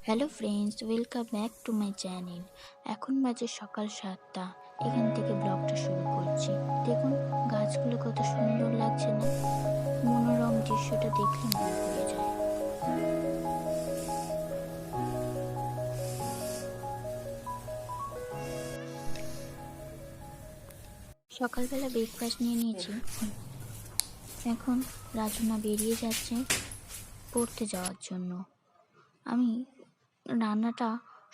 Hello friends, welcome back to my channel. এখন বাজে সকাল 7টা। এখান থেকে ব্লগটা শুরু করছি। দেখুন গাছগুলো কত সুন্দর লাগছে না? মনোরম দৃশ্যটা দেখলে মন ভরে যায়। সকালবেলা ব্রেকফাস্ট নিয়ে নিয়েছি। এখন রাজনা বেরিয়ে যাচ্ছে পড়তে যাওয়ার জন্য। আমি রান্নাটা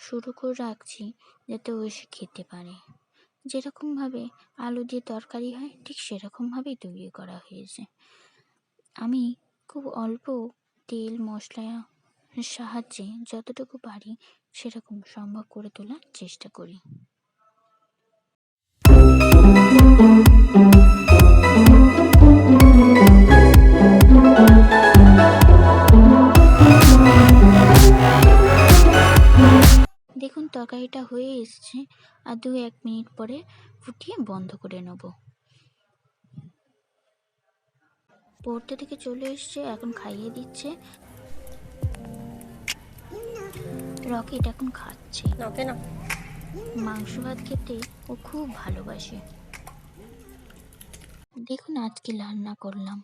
শুরু করে রাখছি যাতে ও এসে খেতে পারে। যেরকমভাবে আলু দিয়ে তরকারি হয় ঠিক সেরকমভাবেই তৈরি করা হয়েছে। আমি খুব অল্প তেল মশলার সাহায্যে যতটুকু পারি সেরকম সম্ভব করে তোলার চেষ্টা করি। দেখুন তরকারিটা হয়ে এসছে, আর 2-1 মিনিট পরে ফুটিয়ে বন্ধ করে নেব। পড়তে থেকে চলে এসছে, এখন খাইয়ে দিচ্ছে। রকেট এখন খাচ্ছে। মাংস ভাত খেতে ও খুব ভালোবাসে। দেখুন আজকে রান্না করলাম।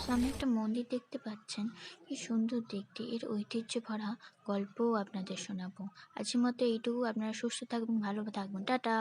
সামনে একটা মন্দির দেখতে পাচ্ছেন, কি সুন্দর দেখতে। এর ঐতিহ্য ভরা গল্পও আপনাদের শোনাবো। আজকের মতো এইটুকু। আপনারা সুস্থ থাকবেন, ভালো থাকবেন, টাটা।